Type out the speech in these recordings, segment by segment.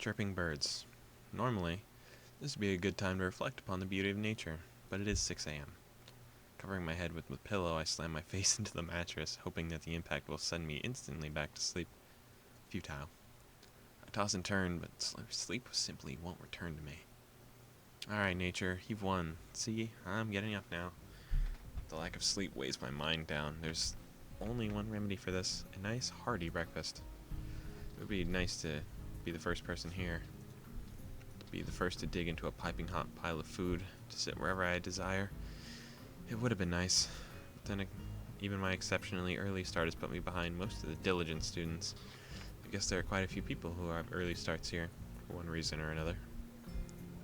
Chirping birds. Normally, this would be a good time to reflect upon the beauty of nature, but it is 6 a.m. Covering my head with the pillow, I slam my face into the mattress, hoping that the impact will send me instantly back to sleep. Futile. I toss and turn, but sleep simply won't return to me. Alright, nature, you've won. See, I'm getting up now. The lack of sleep weighs my mind down. There's only one remedy for this: a nice, hearty breakfast. It would be nice to be the first person here, to be the first to dig into a piping hot pile of food, to sit wherever I desire. It would have been nice, but then even my exceptionally early start has put me behind most of the diligent students. I guess there are quite a few people who have early starts here, for one reason or another.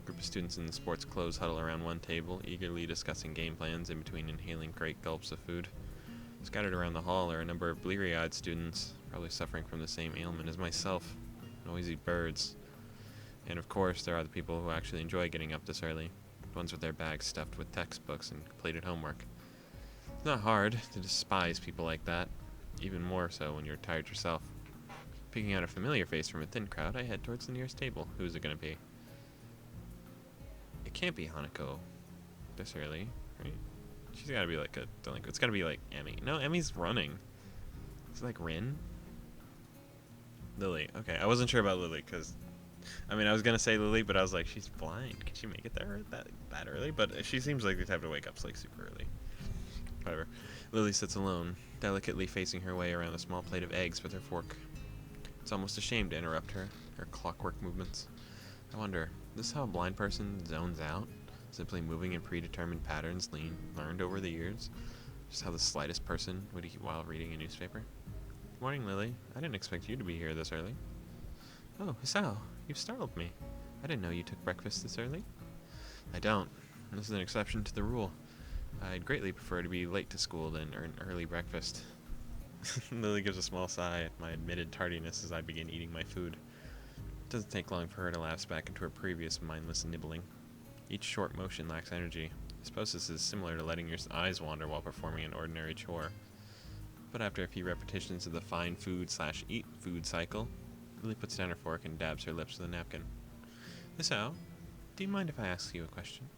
A group of students in sports clothes huddle around one table, eagerly discussing game plans in between inhaling great gulps of food. Scattered around the hall are a number of bleary-eyed students, probably suffering from the same ailment as myself: noisy birds. And of course, there are the people who actually enjoy getting up this early, the ones with their bags stuffed with textbooks and completed homework. It's not hard to despise people like that, even more so when you're tired yourself. Picking out a familiar face from a thin crowd, I head towards the nearest table. Who is it going to be? It can't be Hanako this early, right? She's got to be like a delinquent. It's got to be like Emmy. No, Emmy's running. It's like Rin. Lily. Okay, I wasn't sure about Lily because, I mean, I was gonna say Lily, but I was like, she's blind. Can she make it there that early? But she seems like the type to wake up like super early. However, Lily sits alone, delicately facing her way around a small plate of eggs with her fork. It's almost a shame to interrupt her clockwork movements. I wonder, is this how a blind person zones out? Simply moving in predetermined patterns learned over the years? Just how the slightest person would eat while reading a newspaper? Good morning, Lily. I didn't expect you to be here this early. Oh, Hisao, you've startled me. I didn't know you took breakfast this early. I don't. This is an exception to the rule. I'd greatly prefer to be late to school than earn early breakfast. Lily gives a small sigh at my admitted tardiness as I begin eating my food. It doesn't take long for her to lapse back into her previous mindless nibbling. Each short motion lacks energy. I suppose this is similar to letting your eyes wander while performing an ordinary chore. But after a few repetitions of the find food/eat food cycle, Lily puts down her fork and dabs her lips with a napkin. Misao, do you mind if I ask you a question?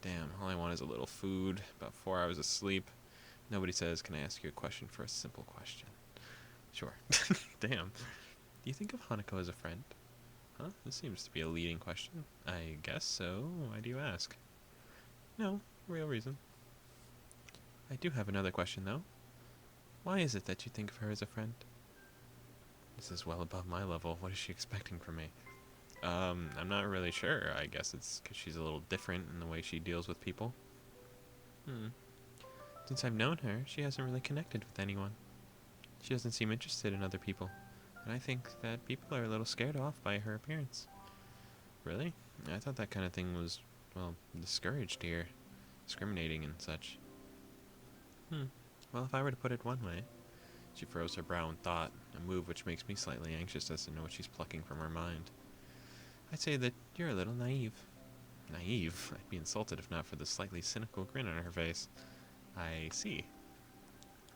Damn, all I want is a little food, about 4 hours of sleep. Nobody says, can I ask you a question for a simple question? Sure. Damn. Do you think of Hanako as a friend? Huh? This seems to be a leading question. I guess so. Why do you ask? No, real reason. I do have another question, though. Why is it that you think of her as a friend? This is well above my level. What is she expecting from me? I'm not really sure. I guess it's because she's a little different in the way she deals with people. Since I've known her, she hasn't really connected with anyone. She doesn't seem interested in other people, and I think that people are a little scared off by her appearance. Really? I thought that kind of thing was, well, discouraged here. Discriminating and such. Well, if I were to put it one way. She furrows her brow in thought, a move which makes me slightly anxious as to know what she's plucking from her mind. I'd say that you're a little naive. Naive? I'd be insulted if not for the slightly cynical grin on her face. I see.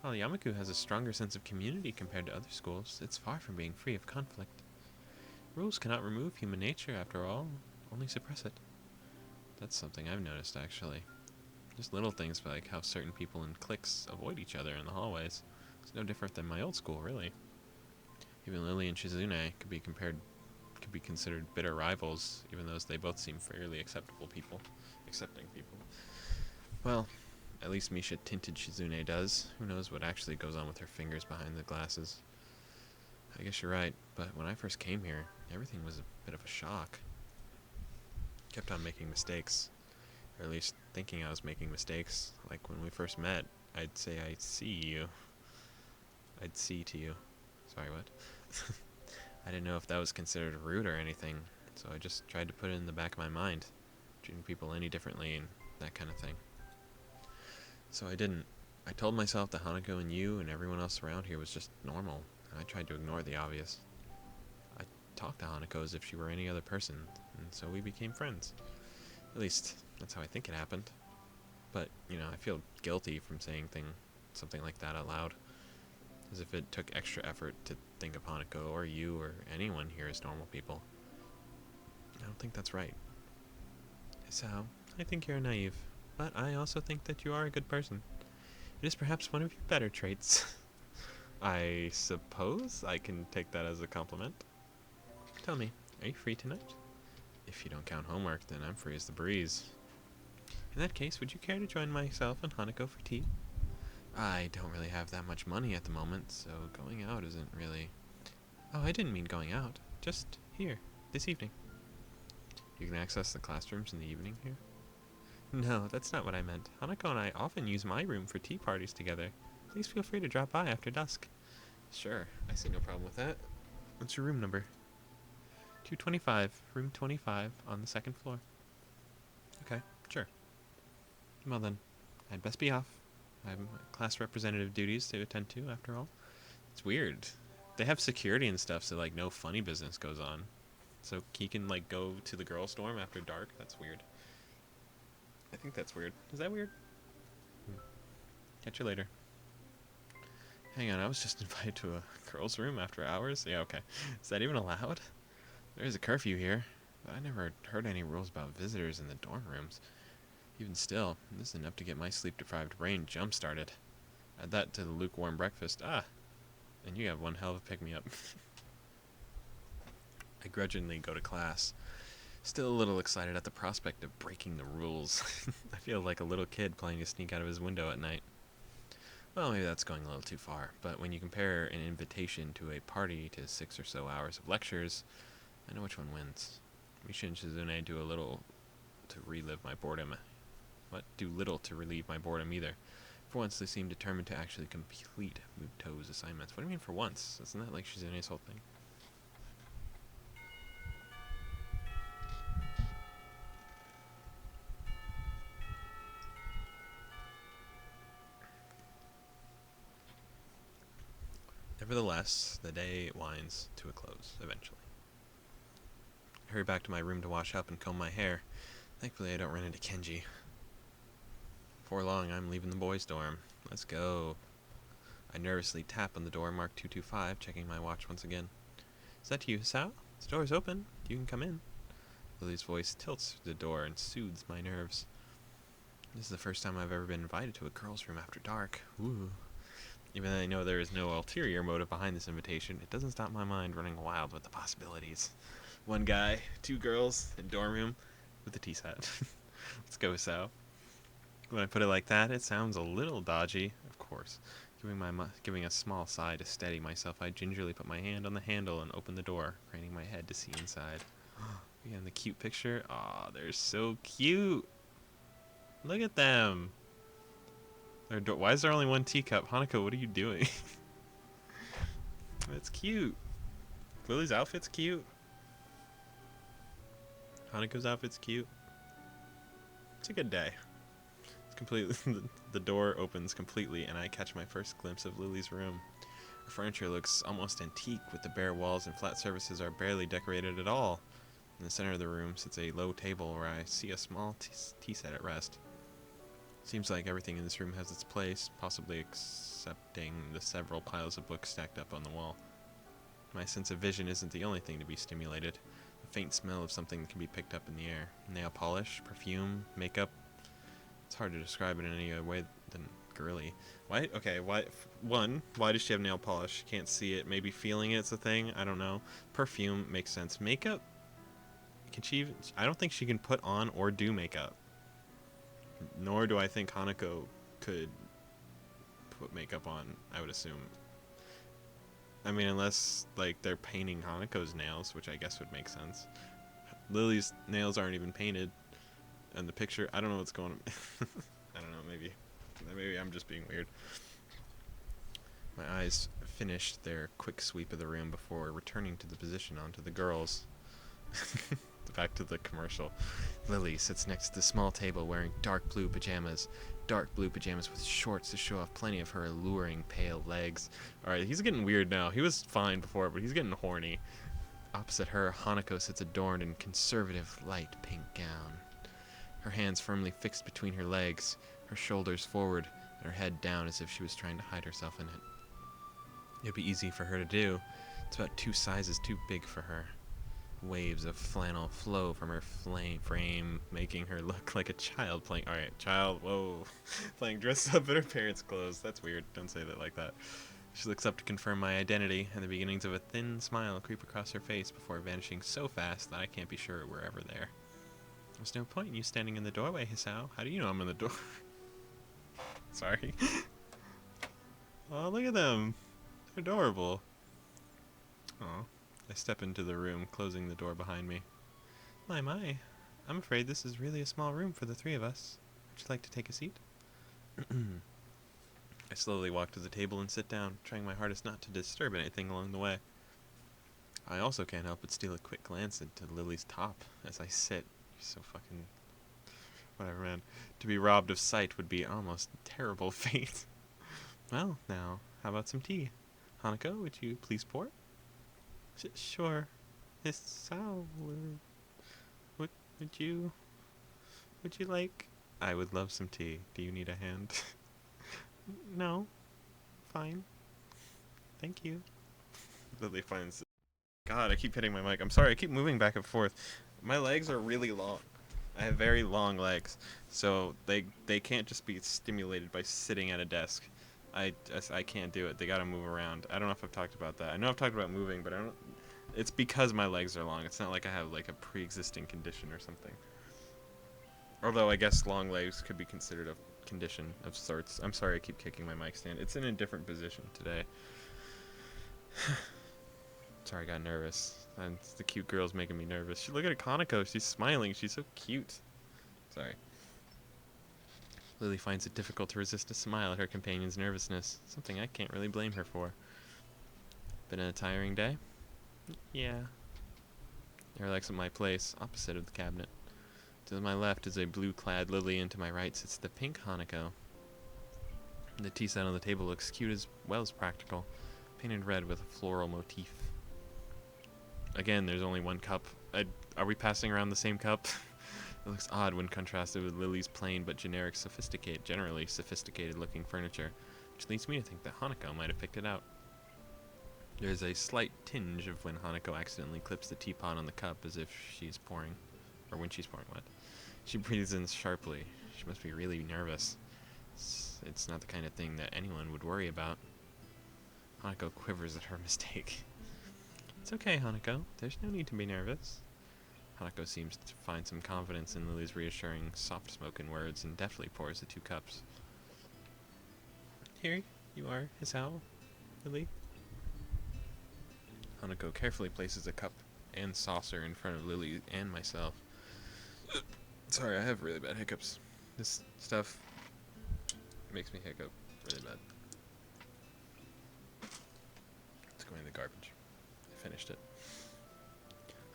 While Yamaku has a stronger sense of community compared to other schools, it's far from being free of conflict. Rules cannot remove human nature, after all, only suppress it. That's something I've noticed, actually. Just little things like how certain people in cliques avoid each other in the hallways. It's no different than my old school, really. Even Lily and Shizune could be considered bitter rivals, even though they both seem fairly accepting people. Well, at least Misha tinted Shizune does. Who knows what actually goes on with her fingers behind the glasses. I guess you're right, but when I first came here, everything was a bit of a shock. Kept on making mistakes, or at least thinking I was making mistakes. Like when we first met, I'd say I'd see to you. Sorry, what? I didn't know if that was considered rude or anything, so I just tried to put it in the back of my mind, treating people any differently and that kind of thing. So I didn't. I told myself that Hanako and you and everyone else around here was just normal, and I tried to ignore the obvious. I talked to Hanako as if she were any other person, and so we became friends. At least, that's how I think it happened. But, I feel guilty from saying something like that out loud. As if it took extra effort to think of Hanako or you or anyone here as normal people. don't think that's right. Hisao, I think you're naive, but I also think that you are a good person. It is perhaps one of your better traits. I suppose I can take that as a compliment. Tell me, are you free tonight? If you don't count homework, then I'm free as the breeze. In that case, would you care to join myself and Hanako for tea? I don't really have that much money at the moment, so going out isn't really... Oh, I didn't mean going out. Just here, this evening. You can access the classrooms in the evening here? No, that's not what I meant. Hanako and I often use my room for tea parties together. Please feel free to drop by after dusk. Sure, I see no problem with that. What's your room number? 225, room 25, on the second floor. Okay, sure. Well then, I'd best be off. I have class representative duties to attend to, after all. It's weird. They have security and stuff, so like no funny business goes on. So he can like go to the girls' dorm after dark. That's weird. I think that's weird. Is that weird? Catch you later. Hang on, I was just invited to a girls' room after hours? Yeah, okay. Is that even allowed? There is a curfew here, but I never heard any rules about visitors in the dorm rooms. Even still, this is enough to get my sleep-deprived brain jump-started. Add that to the lukewarm breakfast. Ah! And you have one hell of a pick-me-up. I grudgingly go to class. Still a little excited at the prospect of breaking the rules. I feel like a little kid playing to sneak out of his window at night. Well, maybe that's going a little too far, but when you compare an invitation to a party to 6 or so hours of lectures, I know which one wins. Misha and Shizune do little to relieve my boredom either. For once, they seem determined to actually complete Muto's assignments. What do you mean for once? Isn't that like Shizune's whole thing? Nevertheless, the day winds to a close, eventually. I hurry back to my room to wash up and comb my hair. Thankfully, I don't run into Kenji. Before long, I'm leaving the boys' dorm. Let's go. I nervously tap on the door marked 225, checking my watch once again. Is that you, Hisao? The door's open. You can come in. Lily's voice tilts through the door and soothes my nerves. This is the first time I've ever been invited to a girl's room after dark. Ooh. Even though I know there is no ulterior motive behind this invitation, it doesn't stop my mind running wild with the possibilities. One guy, 2 girls, in dorm room, with a tea set. Let's go, Hisao. When I put it like that, it sounds a little dodgy, of course. Giving a small sigh to steady myself, I gingerly put my hand on the handle and open the door, craning my head to see inside. Again, the cute picture. Aw, they're so cute. Look at them. Why is there only one teacup? Hanako, what are you doing? That's cute. Lily's outfit's cute. Hanako's outfit's cute. It's a good day. The door opens completely, and I catch my first glimpse of Lily's room. Her furniture looks almost antique, with the bare walls and flat surfaces are barely decorated at all. In the center of the room sits a low table where I see a small tea set at rest. Seems like everything in this room has its place, possibly excepting the several piles of books stacked up on the wall. My sense of vision isn't the only thing to be stimulated. The faint smell of something can be picked up in the air. Nail polish, perfume, makeup. It's hard to describe it in any other way than girly. Why? Okay, why? One, why does she have nail polish? Can't see it. Maybe feeling it's a thing. I don't know. Perfume makes sense. Makeup? Can she even? I don't think she can put on or do makeup. Nor do I think Hanako could put makeup on, I would assume. I mean, unless, like, they're painting Hanako's nails, which I guess would make sense. Lily's nails aren't even painted. And the picture, I don't know what's going on. I don't know, maybe I'm just being weird. My eyes finished their quick sweep of the room before returning to the position onto the girls. Back to the commercial. Lily sits next to the small table wearing dark blue pajamas with shorts to show off plenty of her alluring pale legs. Alright, he's getting weird now. He was fine before, but he's getting horny. Opposite her, Hanako sits adorned in conservative light pink gown. Her hands firmly fixed between her legs, her shoulders forward, and her head down as if she was trying to hide herself in it. It'd be easy for her to do. It's about 2 sizes too big for her. Waves of flannel flow from her frame, making her look like a child playing. Alright, child, whoa. Playing dressed up in her parents' clothes. That's weird. Don't say that like that. She looks up to confirm my identity, and the beginnings of a thin smile creep across her face before vanishing so fast that I can't be sure we're ever there. There's no point in you standing in the doorway, Hisao. How do you know I'm in the door? Sorry. Oh, look at them. They're adorable. Oh. I step into the room, closing the door behind me. My. I'm afraid this is really a small room for the three of us. Would you like to take a seat? I slowly walk to the table and sit down, trying my hardest not to disturb anything along the way. I also can't help but steal a quick glance into Lily's top as I sit. She's so fucking... Whatever, man. To be robbed of sight would be almost a terrible fate. Well, now, how about some tea? Hanako, would you please pour? Sure. It's sour. Would you like... I would love some tea. Do you need a hand? No. Fine. Thank you. Lily finds... God, I keep hitting my mic. I'm sorry, I keep moving back and forth. My legs are really long. I have very long legs, so they can't just be stimulated by sitting at a desk. I can't do it. They gotta move around. I don't know if I've talked about that. I know I've talked about moving, but I don't... It's because my legs are long. It's not like I have like a pre-existing condition or something. Although I guess long legs could be considered a condition of sorts. I'm sorry I keep kicking my mic stand. It's in a different position today. Sorry, I got nervous. And the cute girl's making me nervous. Look at Kaneko. She's smiling. She's so cute. Sorry. Lily finds it difficult to resist a smile at her companion's nervousness. Something I can't really blame her for. Been a tiring day? Yeah. I relax at my place, opposite of the cabinet. To my left is a blue-clad Lily, and to my right sits the pink Hanako. The tea set on the table looks cute as well as practical, painted red with a floral motif. Again, there's only one cup. Are we passing around the same cup? It looks odd when contrasted with Lily's plain but generally sophisticated-looking furniture, which leads me to think that Hanako might have picked it out. There's a slight tinge of when Hanako accidentally clips the teapot on the cup as if she's pouring, or when she's pouring what? She breathes in sharply. She must be really nervous. It's not the kind of thing that anyone would worry about. Hanako quivers at her mistake. It's okay, Hanako. There's no need to be nervous. Hanako seems to find some confidence in Lily's reassuring, soft-spoken words and deftly pours the 2 cups. Here you are, Hisao, Lily. Hanako carefully places a cup and saucer in front of Lily and myself. Sorry, I have really bad hiccups. This stuff makes me hiccup really bad. It's going in the garbage. I finished it.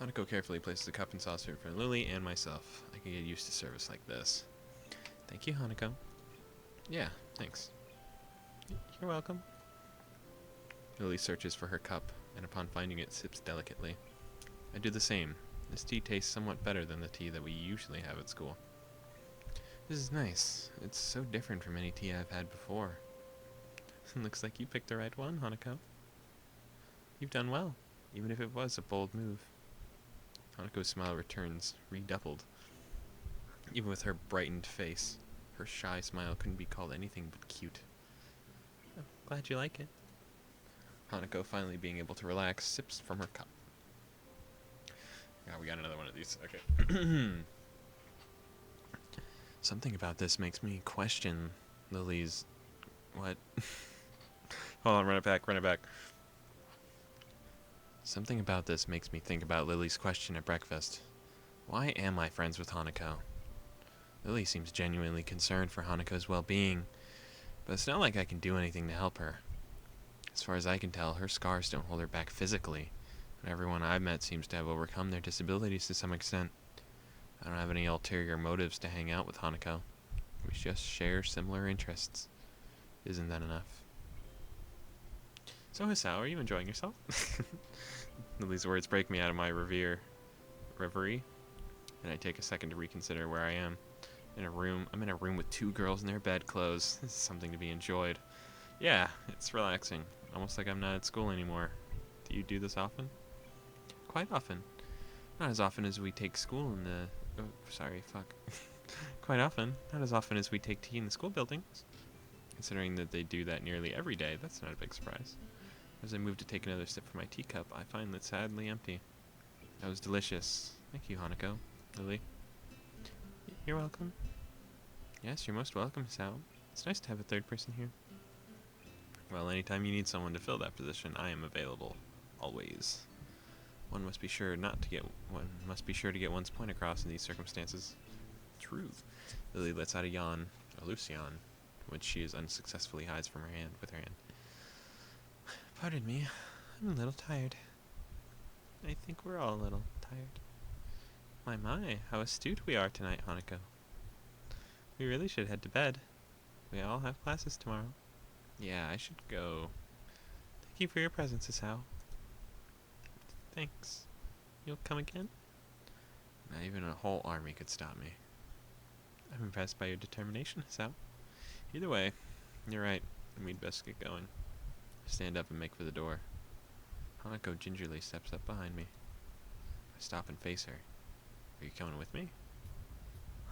Hanako carefully places a cup and saucer in front of Lily and myself. I can get used to service like this. Thank you, Hanako. Yeah, thanks. You're welcome. Lily searches for her cup, and upon finding it, sips delicately. I do the same. This tea tastes somewhat better than the tea that we usually have at school. This is nice. It's so different from any tea I've had before. Looks like you picked the right one, Hanako. You've done well, even if it was a bold move. Hanako's smile returns, redoubled. Even with her brightened face, her shy smile couldn't be called anything but cute. I'm glad you like it. Hanako, finally being able to relax, sips from her cup. Yeah, we got another one of these. Okay. Something about this makes me question Lily's... What? Hold on, run it back. Something about this makes me think about Lily's question at breakfast. Why am I friends with Hanako? Lily seems genuinely concerned for Hanako's well-being, but it's not like I can do anything to help her. As far as I can tell, her scars don't hold her back physically, and everyone I've met seems to have overcome their disabilities to some extent. I don't have any ulterior motives to hang out with Hanako. We just share similar interests. Isn't that enough? So, Hisao, are you enjoying yourself? Lily's words break me out of my reverie, and I take a second to reconsider where I am. I'm in a room with 2 girls in their bedclothes. This is something to be enjoyed. Yeah, it's relaxing. Almost like I'm not at school anymore. Do you do this often? Quite often. Not as often as we take school in the... Oh, sorry, fuck. Quite often. Not as often as we take tea in the school buildings. Considering that they do that nearly every day, that's not a big surprise. As I move to take another sip from my teacup, I find it sadly empty. That was delicious. Thank you, Hanako. Lily. You're welcome. Yes, you're most welcome, Sal. It's nice to have a third person here. Well, anytime you need someone to fill that position, I am available. Always. One must be sure to get one's point across in these circumstances. True. Lily lets out a yawn, a loose yawn, which she as unsuccessfully hides from her hand with her hand. Pardon me, I'm a little tired. I think we're all a little tired. My, how astute we are tonight, Hanako. We really should head to bed. We all have classes tomorrow. Yeah, I should go. Thank you for your presence, Isao. Thanks. You'll come again? Not even a whole army could stop me. I'm impressed by your determination, Isao. Either way, you're right. We'd best get going. I stand up and make for the door. Hanako gingerly steps up behind me. I stop and face her. Are you coming with me?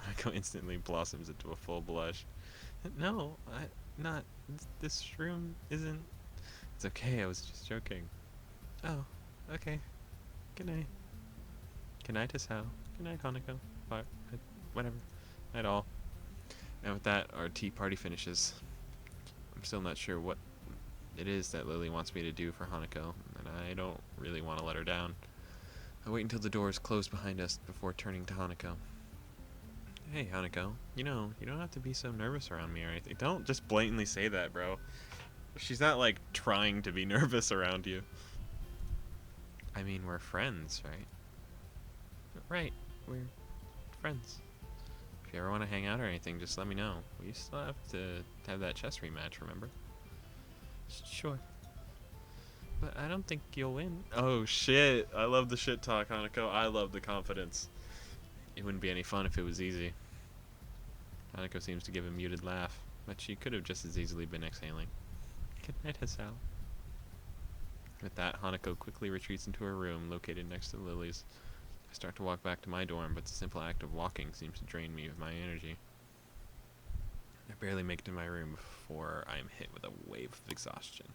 Hanako instantly blossoms into a full blush. No, not. This room isn't... It's okay, I was just joking. Oh, okay. Good night. Good night, Isao. Good night, Hanako. Whatever. Night all. And with that, our tea party finishes. I'm still not sure what it is that Lily wants me to do for Hanako, and I don't really want to let her down. I wait until the door is closed behind us before turning to Hanako. Hey, Hanako, you don't have to be so nervous around me or anything. Don't just blatantly say that, bro. She's not, like, trying to be nervous around you. I mean, we're friends, right? Right, we're friends. If you ever want to hang out or anything, just let me know. We still have to have that chess rematch, remember? Sure. But I don't think you'll win. Oh, shit. I love the shit talk, Hanako. I love the confidence. It wouldn't be any fun if it was easy. Hanako seems to give a muted laugh, but she could have just as easily been exhaling. Good night, Hasao. With that, Hanako quickly retreats into her room, located next to Lily's. I start to walk back to my dorm, but the simple act of walking seems to drain me of my energy. I barely make it to my room before I am hit with a wave of exhaustion.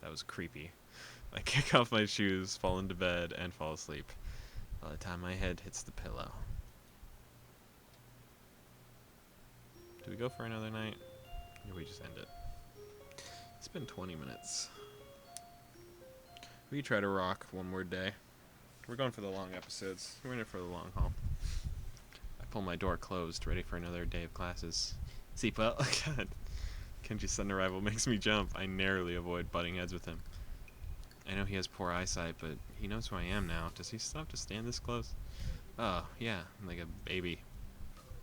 That was creepy. I kick off my shoes, fall into bed, and fall asleep. By the time my head hits the pillow. Do we go for another night? Or do we just end it? It's been 20 minutes. We try to rock one more day. We're going for the long episodes. We're in it for the long haul. I pull my door closed, ready for another day of classes. Sleep well. God. Kenji's sudden arrival makes me jump. I narrowly avoid butting heads with him. I know he has poor eyesight, but he knows who I am now. Does he still have to stand this close? Oh, yeah, I'm like a baby.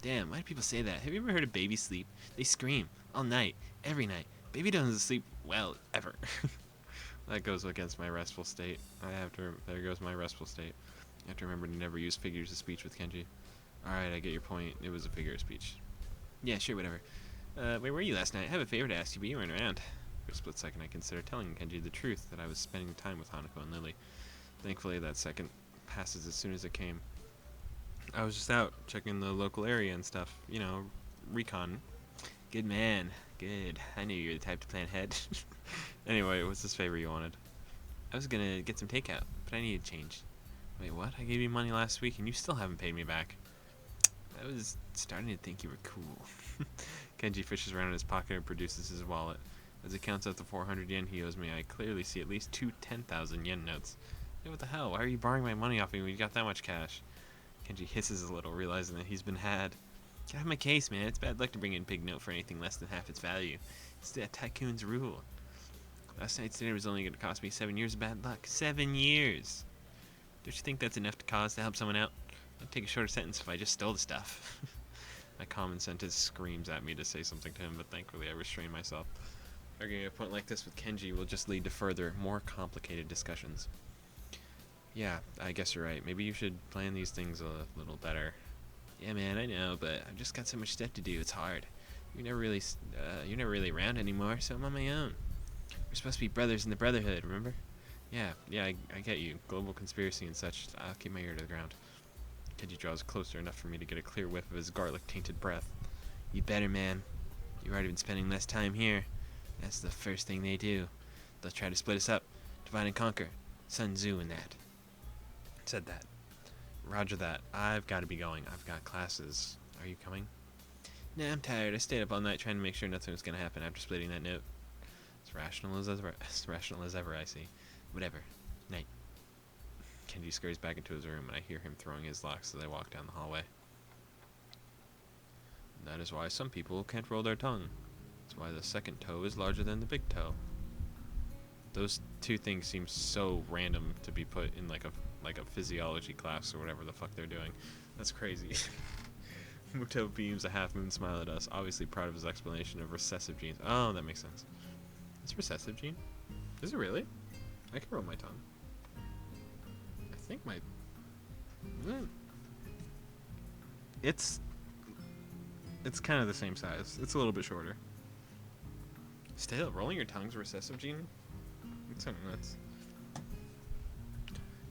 Damn, why do people say that? Have you ever heard of baby sleep? They scream all night, every night. Baby doesn't sleep well, ever. That goes against my restful state. There goes my restful state. I have to remember to never use figures of speech with Kenji. Alright, I get your point. It was a figure of speech. Yeah, sure, whatever. Where were you last night? I have a favor to ask you, but you weren't around. For a split second, I considered telling Kenji the truth, that I was spending time with Hanako and Lily. Thankfully, that second passes as soon as it came. I was just out, checking the local area and stuff. You know, recon. Good man. Good. I knew you were the type to plan ahead. Anyway, what's this favor you wanted? I was gonna get some takeout, but I needed change. Wait, what? I gave you money last week and you still haven't paid me back. I was starting to think you were cool. Kenji fishes around in his pocket and produces his wallet. As he counts out the 400 yen he owes me, I clearly see at least two 10,000 yen notes. Hey, what the hell? Why are you borrowing my money off me when you got that much cash? Kenji hisses a little, realizing that he's been had. Get out of my case, man. It's bad luck to bring in a big note for anything less than half its value. It's the tycoon's rule. Last night's dinner was only going to cost me 7 years of bad luck. 7 years! Don't you think that's enough to cause to help someone out? I'd take a shorter sentence if I just stole the stuff. My common sense screams at me to say something to him, but thankfully I restrain myself. Arguing a point like this with Kenji will just lead to further, more complicated discussions. Yeah, I guess you're right. Maybe you should plan these things a little better. Yeah, man, I know, but I've just got so much stuff to do. It's hard. You're never really around anymore, so I'm on my own. We're supposed to be brothers in the Brotherhood, remember? Yeah, I get you. Global conspiracy and such. I'll keep my ear to the ground. Kenji draws closer enough for me to get a clear whiff of his garlic-tainted breath. You better, man. You've already been spending less time here. That's the first thing they do. They'll try to split us up. Divide and conquer. Sun Tzu and that. Said that. Roger that. I've got to be going. I've got classes. Are you coming? Nah, I'm tired. I stayed up all night trying to make sure nothing was going to happen after splitting that note. As rational as ever, I see. Whatever. Night. Kenji scurries back into his room, and I hear him throwing his locks as I walk down the hallway. That is why some people can't roll their tongue. That's why the second toe is larger than the big toe. Those two things seem so random to be put in like a physiology class or whatever the fuck they're doing. That's crazy. Muto beams a half-moon smile at us, obviously proud of his explanation of recessive genes. Oh, that makes sense. It's recessive gene? Is it really? I can roll my tongue. I think my... It's kind of the same size. It's a little bit shorter. Still, rolling your tongue's a recessive gene? It's something nuts.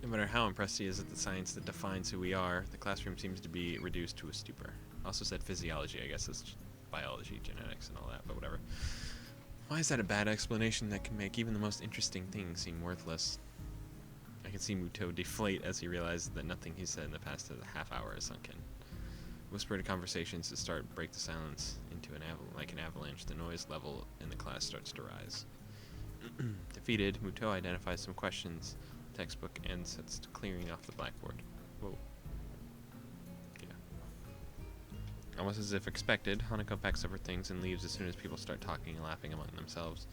No matter how impressed he is at the science that defines who we are, the classroom seems to be reduced to a stupor. Also said physiology, I guess it's biology, genetics, and all that, but whatever. Why is that a bad explanation that can make even the most interesting things seem worthless? I can see Muto deflate as he realizes that nothing he said in the past half hour is sunk in. Whispered conversations that start break the silence into like an avalanche. The noise level in the class starts to rise. Defeated, Muto identifies some questions, textbook, and sets to clearing off the blackboard. Whoa. Yeah. Almost as if expected, Hanako packs up her things and leaves as soon as people start talking and laughing among themselves.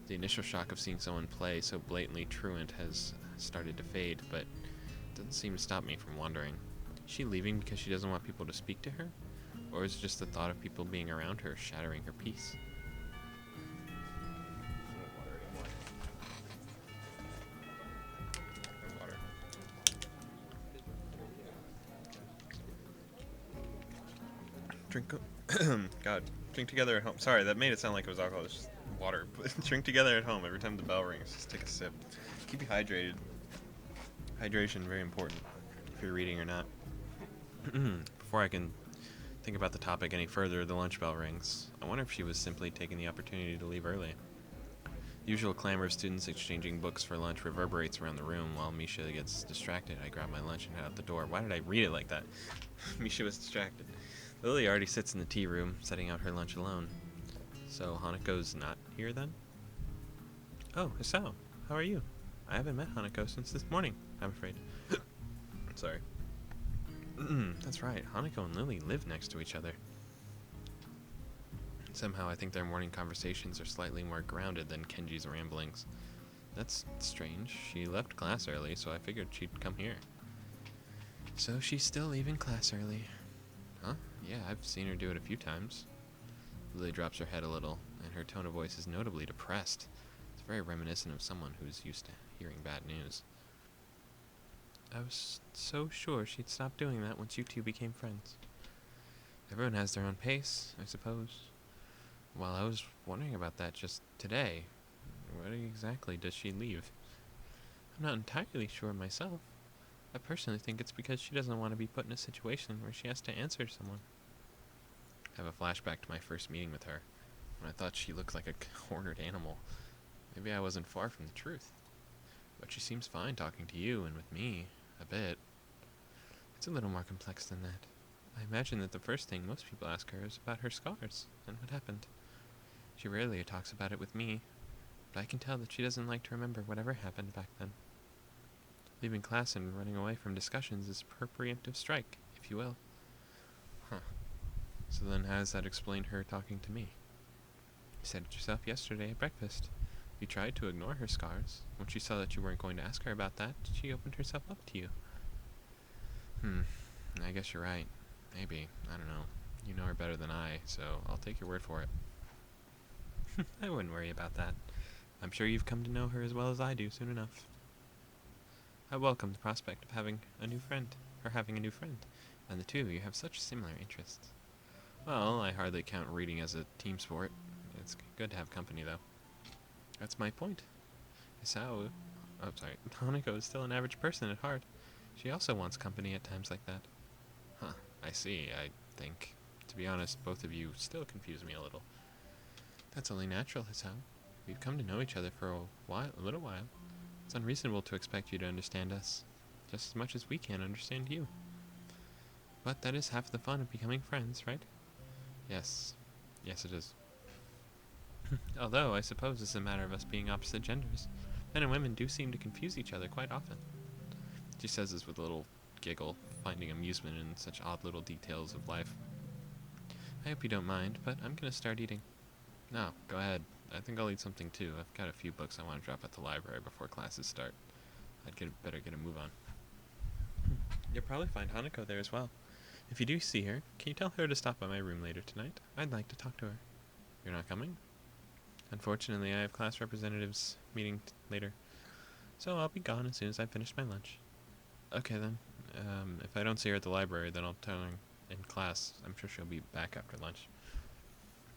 The initial shock of seeing someone play so blatantly truant has started to fade, but it doesn't seem to stop me from wondering. Is she leaving because she doesn't want people to speak to her? Or is it just the thought of people being around her shattering her peace? Drink, God, drink together at home. Sorry, that made it sound like it was alcohol. It's just water. But drink together at home every time the bell rings. Just take a sip. Keep you hydrated. Hydration, very important, if you're reading or not. Before I can think about the topic any further, the lunch bell rings. I wonder if she was simply taking the opportunity to leave early. The usual clamor of students exchanging books for lunch reverberates around the room while Misha gets distracted. I grab my lunch and head out the door. Why did I read it like that? Misha was distracted. Lily already sits in the tea room, setting out her lunch alone. So Hanako's not here then? Oh, Hisao, how are you? I haven't met Hanako since this morning, I'm afraid. Sorry. That's right, Hanako and Lily live next to each other. Somehow I think their morning conversations are slightly more grounded than Kenji's ramblings. That's strange. She left class early, so I figured she'd come here. So she's still leaving class early. Huh? Yeah, I've seen her do it a few times. Lily drops her head a little, and her tone of voice is notably depressed. It's very reminiscent of someone who's used to hearing bad news. I was so sure she'd stop doing that once you two became friends. Everyone has their own pace, I suppose. Well, I was wondering about that just today. What exactly does she leave? I'm not entirely sure myself. I personally think it's because she doesn't want to be put in a situation where she has to answer to someone. I have a flashback to my first meeting with her, when I thought she looked like a cornered animal. Maybe I wasn't far from the truth. But she seems fine talking to you and with me, a bit. It's a little more complex than that. I imagine that the first thing most people ask her is about her scars and what happened. She rarely talks about it with me, but I can tell that she doesn't like to remember whatever happened back then. Leaving class and running away from discussions is her preemptive strike, if you will. Huh. So then how does that explain her talking to me? You said it yourself yesterday at breakfast. You tried to ignore her scars. When she saw that you weren't going to ask her about that, she opened herself up to you. I guess you're right. Maybe. I don't know. You know her better than I, so I'll take your word for it. I wouldn't worry about that. I'm sure you've come to know her as well as I do soon enough. I welcome the prospect of having a new friend, and the two of you have such similar interests. Well, I hardly count reading as a team sport. It's good to have company, though. That's my point. Hisao, Oh, sorry. Hanako is still an average person at heart. She also wants company at times like that. Huh. I see. I think, to be honest, both of you still confuse me a little. That's only natural, Hisao. We've come to know each other for a little while. It's unreasonable to expect you to understand us, just as much as we can understand you. But that is half the fun of becoming friends, right? Yes. Yes, it is. Although, I suppose it's a matter of us being opposite genders. Men and women do seem to confuse each other quite often. She says this with a little giggle, finding amusement in such odd little details of life. I hope you don't mind, but I'm gonna start eating. No, go ahead. I think I'll eat something too. I've got a few books I want to drop at the library before classes start. Better get a move on. You'll probably find Hanako there as well. If you do see her, can you tell her to stop by my room later tonight? I'd like to talk to her. You're not coming? Unfortunately, I have class representatives meeting later, so I'll be gone as soon as I've finished my lunch. Okay then. If I don't see her at the library, then I'll tell her in class. I'm sure she'll be back after lunch.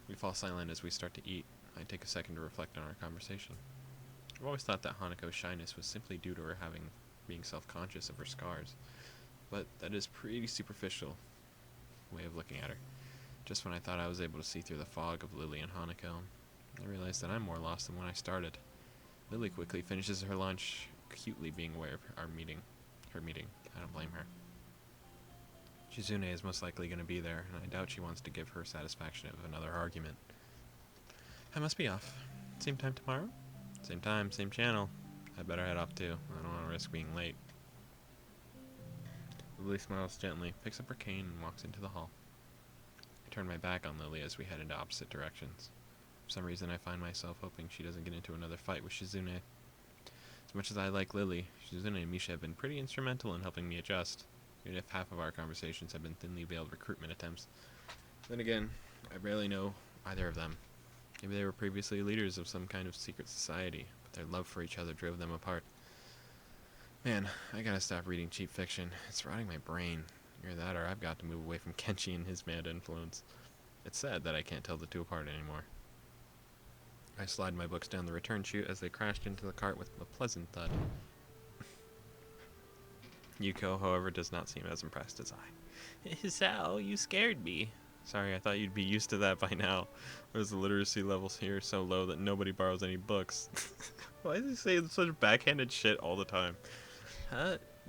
We fall silent as we start to eat. I take a second to reflect on our conversation. I've always thought that Hanako's shyness was simply due to her being self-conscious of her scars, but that is pretty superficial way of looking at her. Just when I thought I was able to see through the fog of Lily and Hanako, I realized that I'm more lost than when I started. Lily quickly finishes her lunch, acutely being aware of her meeting. I don't blame her. Shizune is most likely going to be there, and I doubt she wants to give her satisfaction of another argument. I must be off. Same time tomorrow? Same time, same channel. I better head off too. I don't want to risk being late. Lily smiles gently, picks up her cane, and walks into the hall. I turn my back on Lily as we head into opposite directions. For some reason, I find myself hoping she doesn't get into another fight with Shizune. As much as I like Lily, Shizune and Misha have been pretty instrumental in helping me adjust, even if half of our conversations have been thinly veiled recruitment attempts. Then again, I barely know either of them. Maybe they were previously leaders of some kind of secret society, but their love for each other drove them apart. Man, I gotta stop reading cheap fiction. It's rotting my brain. Either that or I've got to move away from Kenshi and his mad influence. It's sad that I can't tell the two apart anymore. I slide my books down the return chute as they crashed into the cart with a pleasant thud. Yuko, however, does not seem as impressed as I. Hisao, you scared me. Sorry, I thought you'd be used to that by now. Whereas the literacy levels here are so low that nobody borrows any books. Why is he saying such backhanded shit all the time?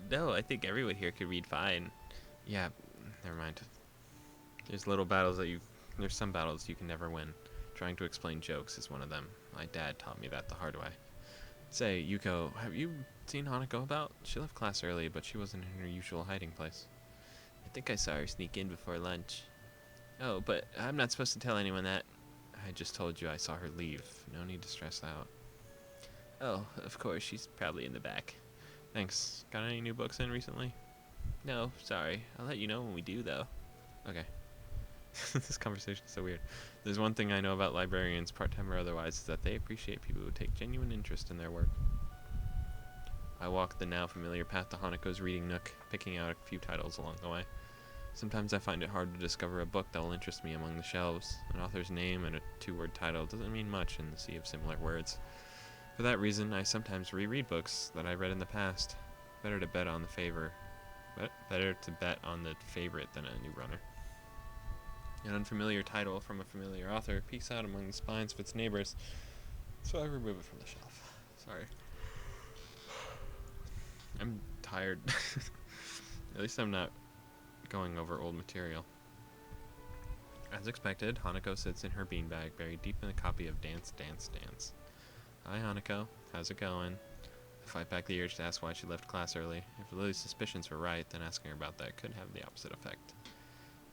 No, I think everyone here could read fine. Yeah, never mind. There's some battles you can never win. Trying to explain jokes is one of them. My dad taught me that the hard way. Say, Yuko, have you seen Hanako about? She left class early, but she wasn't in her usual hiding place. I think I saw her sneak in before lunch. Oh, but I'm not supposed to tell anyone that. I just told you I saw her leave. No need to stress out. Oh, of course, she's probably in the back. Thanks. Got any new books in recently? No, sorry. I'll let you know when we do, though. Okay. This conversation's so weird. There's one thing I know about librarians, part-time or otherwise, is that they appreciate people who take genuine interest in their work. I walk the now familiar path to Hanako's reading nook, picking out a few titles along the way. Sometimes I find it hard to discover a book that will interest me among the shelves. An author's name and a two-word title doesn't mean much in the sea of similar words. For that reason, I sometimes reread books that I read in the past. Better to bet on the favorite than a new runner. An unfamiliar title from a familiar author peeks out among the spines of its neighbors, so I remove it from the shelf. Sorry. I'm tired. At least I'm not going over old material. As expected, Hanako sits in her beanbag, buried deep in a copy of Dance, Dance, Dance. Hi, Hanako. How's it going? I fight back the urge to ask why she left class early. If Lily's suspicions were right, then asking her about that could have the opposite effect.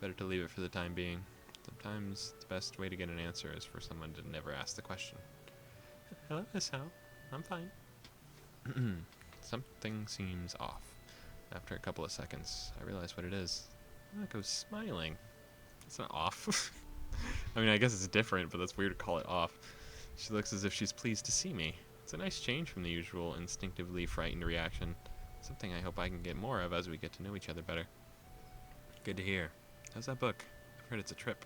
Better to leave it for the time being. Sometimes the best way to get an answer is for someone to never ask the question. Hello, Miss Howe. I'm fine. Something seems off. After a couple of seconds, I realize what it is. Hanako's smiling. It's not off. I mean, I guess it's different, but that's weird to call it off. She looks as if she's pleased to see me. It's a nice change from the usual instinctively frightened reaction. Something I hope I can get more of as we get to know each other better. Good to hear. How's that book? I've heard it's a trip.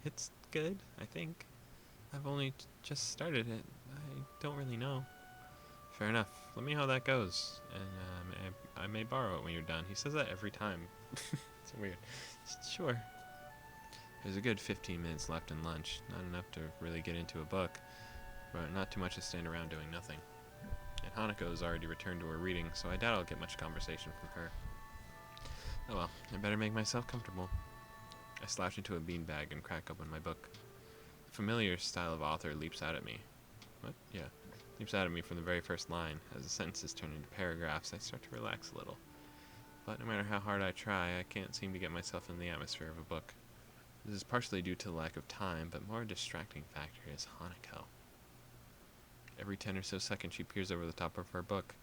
It's good, I think. I've only just started it. I don't really know. Fair enough. let me know how that goes, and I may borrow it when you're done. He says that every time. It's weird. Sure. There's a good 15 minutes left in lunch. Not enough to really get into a book, but not too much to stand around doing nothing. And Hanako's already returned to her reading, so I doubt I'll get much conversation from her. Oh well, I better make myself comfortable. I slouch into a beanbag and crack open my book. A familiar style of author leaps out at me. What? Yeah. Leaps out at me from the very first line. As the sentences turn into paragraphs, I start to relax a little. But no matter how hard I try, I can't seem to get myself in the atmosphere of a book. This is partially due to the lack of time, but more distracting factor is Hanako. Every 10 or so seconds she peers over the top of her book.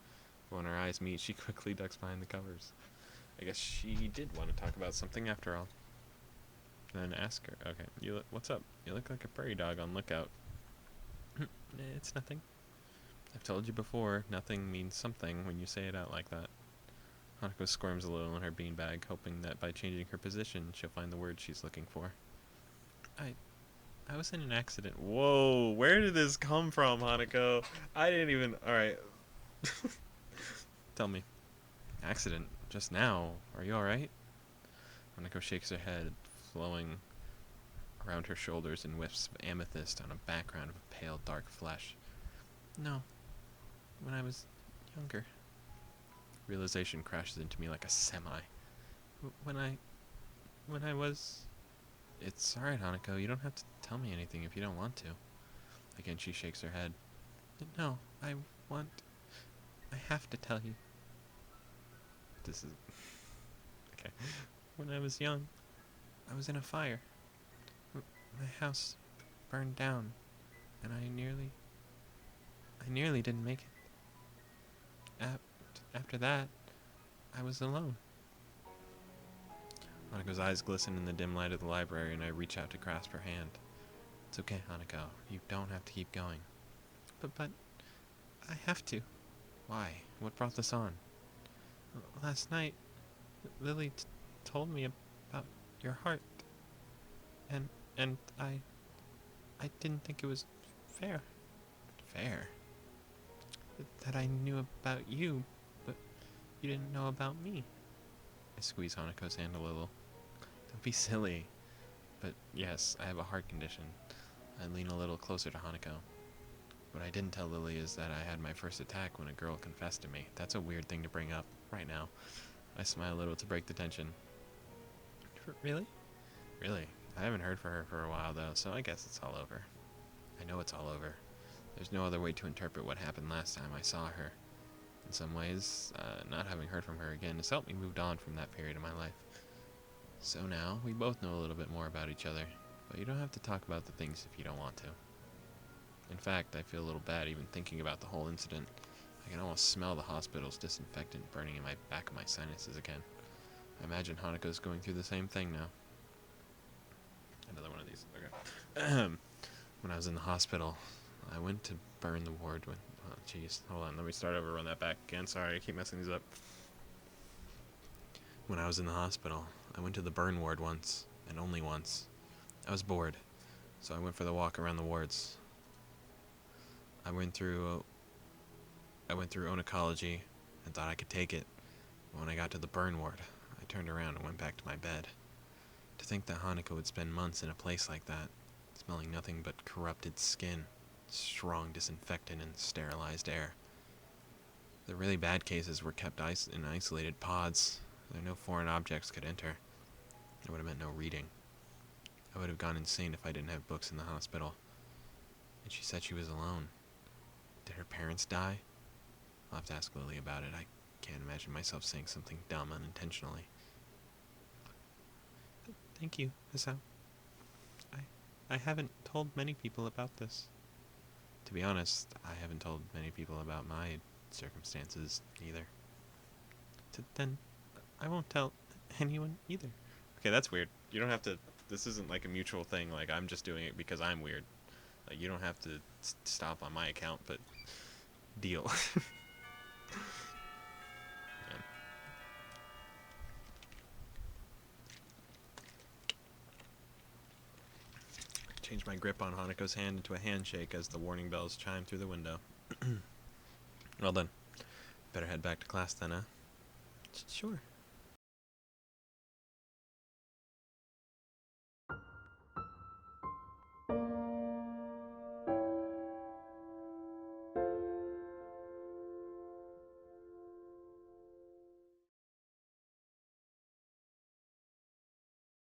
But when our eyes meet, she quickly ducks behind the covers. I guess she did want to talk about something after all. Then ask her. Okay, what's up? You look like a prairie dog on lookout. It's nothing. I've told you before, nothing means something when you say it out like that. Hanako squirms a little in her beanbag, hoping that by changing her position, she'll find the word she's looking for. I was in an accident. Whoa, where did this come from, Hanako? I didn't even... Alright. Tell me. Accident? Just now? Are you alright? Hanako shakes her head, flowing around her shoulders in wisps of amethyst on a background of pale, dark flesh. No. When I was younger. Realization crashes into me like a semi. When I was... It's alright, Hanako. You don't have to tell me anything if you don't want to. Again, she shakes her head. No, I have to tell you. This is... Okay. When I was young, I was in a fire. My house burned down, and I nearly didn't make it. After that, I was alone. Hanako's eyes glisten in the dim light of the library, and I reach out to grasp her hand. It's okay, Hanako. You don't have to keep going. But I have to. Why? What brought this on? Last night, Lily told me about your heart, and I didn't think it was fair. Fair? That I knew about you, but you didn't know about me. I squeeze Hanako's hand a little. Don't be silly. But yes, I have a heart condition. I lean a little closer to Hanako. What I didn't tell Lily is that I had my first attack when a girl confessed to me. That's a weird thing to bring up right now. I smile a little to break the tension. Really? Really. I haven't heard from her for a while though, so I guess it's all over. I know it's all over. There's no other way to interpret what happened last time I saw her. In some ways, not having heard from her again has helped me move on from that period of my life. So now, we both know a little bit more about each other, but you don't have to talk about the things if you don't want to. In fact, I feel a little bad even thinking about the whole incident. I can almost smell the hospital's disinfectant burning in my back of my sinuses again. I imagine Hanako's going through the same thing now. Another one of these. Okay. When I was in the hospital, I went to burn the ward when... Oh, jeez. Hold on. Let me start over. Run that back again. Sorry, I keep messing these up. When I was in the hospital, I went to the burn ward once, and only once. I was bored, so I went for the walk around the wards. I went through oncology and thought I could take it. But when I got to the burn ward, I turned around and went back to my bed. To think that Hanako would spend months in a place like that, smelling nothing but corrupted skin, strong disinfectant, and sterilized air. The really bad cases were kept in isolated pods, where no foreign objects could enter. It would have meant no reading. I would have gone insane if I didn't have books in the hospital. And she said she was alone. Did her parents die? I'll have to ask Lily about it. I can't imagine myself saying something dumb unintentionally. Thank you, Asao. I haven't told many people about this. To be honest, I haven't told many people about my circumstances either. Then I won't tell anyone either. Okay, that's weird. You don't have to... This isn't like a mutual thing, like I'm just doing it because I'm weird. Like, you don't have to stop on my account, but... Deal. Yeah. Change my grip on Hanako's hand into a handshake as the warning bells chime through the window. Well done. Better head back to class then, huh? Sure.